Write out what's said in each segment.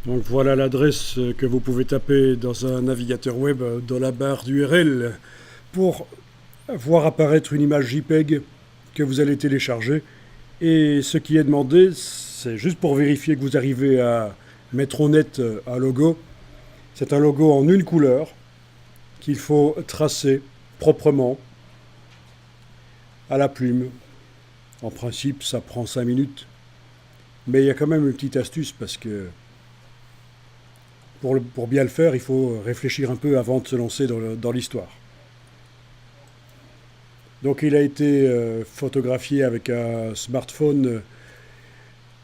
Donc voilà l'adresse que vous pouvez taper dans un navigateur web dans la barre d'URL pour voir apparaître une image JPEG que vous allez télécharger. Et ce qui est demandé, c'est juste pour vérifier que vous arrivez à mettre au net un logo. C'est un logo en une couleur qu'il faut tracer proprement à la plume. En principe, ça prend 5 minutes. Mais il y a quand même une petite astuce parce que pour bien le faire, il faut réfléchir un peu avant de se lancer dans l'histoire. Donc il a été photographié avec un smartphone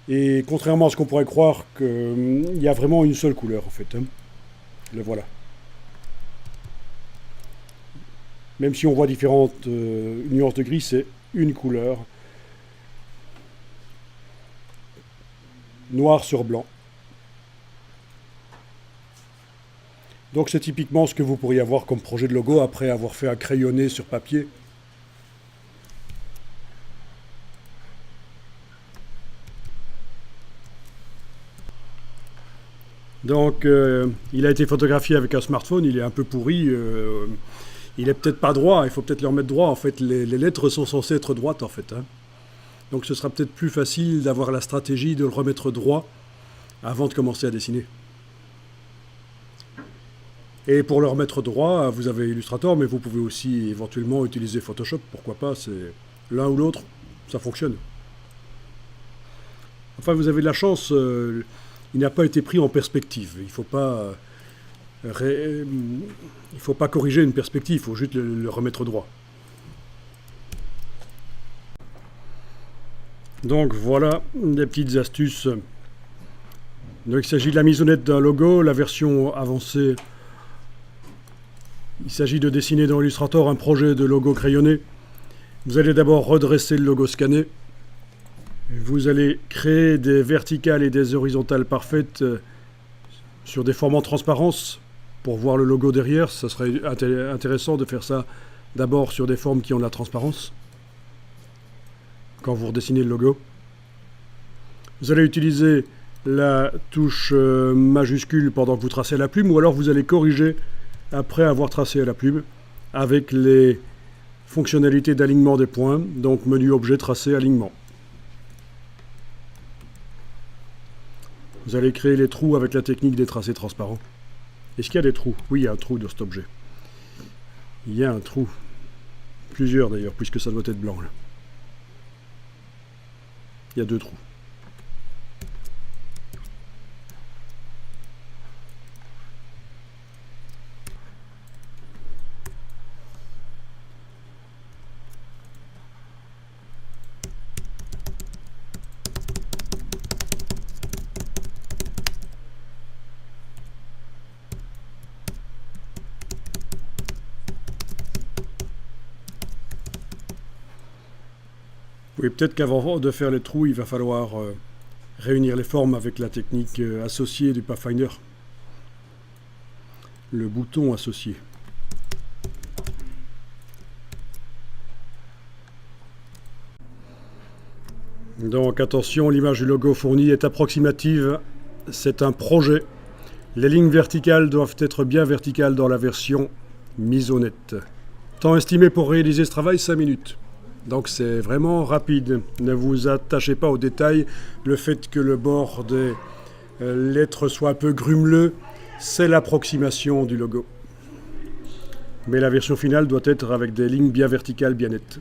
et contrairement à ce qu'on pourrait croire, il y a vraiment une seule couleur en fait. Hein. Le voilà. Même si on voit différentes nuances de gris, c'est une couleur. Noir sur blanc. Donc c'est typiquement ce que vous pourriez avoir comme projet de logo après avoir fait un crayonné sur papier. Donc il a été photographié avec un smartphone, il est un peu pourri, il est peut-être pas droit, il faut peut-être le remettre droit. En fait, les lettres sont censées être droites en fait. Hein. Donc ce sera peut-être plus facile d'avoir la stratégie de le remettre droit avant de commencer à dessiner. Et pour le remettre droit, vous avez Illustrator, mais vous pouvez aussi éventuellement utiliser Photoshop, pourquoi pas, c'est l'un ou l'autre, ça fonctionne. Enfin, vous avez de la chance, il n'a pas été pris en perspective. Il faut pas corriger une perspective, il faut juste le remettre droit. Donc voilà des petites astuces. Donc, il s'agit de la mise au net d'un logo, la version avancée. Il s'agit de dessiner dans Illustrator un projet de logo crayonné. Vous allez d'abord redresser le logo scanné. Vous allez créer des verticales et des horizontales parfaites sur des formes en transparence pour voir le logo derrière. Ça serait intéressant de faire ça d'abord sur des formes qui ont de la transparence quand vous redessinez le logo. Vous allez utiliser la touche majuscule pendant que vous tracez à la plume, ou alors vous allez corriger après avoir tracé à la plume avec les fonctionnalités d'alignement des points, donc menu objet tracé alignement. Vous allez créer les trous avec la technique des tracés transparents. Est-ce qu'il y a des trous? Oui, il y a un trou dans cet objet. Il y a un trou. Plusieurs d'ailleurs, puisque ça doit être blanc là. Il y a 2 trous. Oui, peut-être qu'avant de faire les trous, il va falloir réunir les formes avec la technique associée du Pathfinder. Le bouton associé. Donc attention, l'image du logo fourni est approximative. C'est un projet. Les lignes verticales doivent être bien verticales dans la version mise au net. Temps estimé pour réaliser ce travail, 5 minutes. Donc c'est vraiment rapide. Ne vous attachez pas aux détails. Le fait que le bord des lettres soit un peu grumeleux, c'est l'approximation du logo. Mais la version finale doit être avec des lignes bien verticales, bien nettes.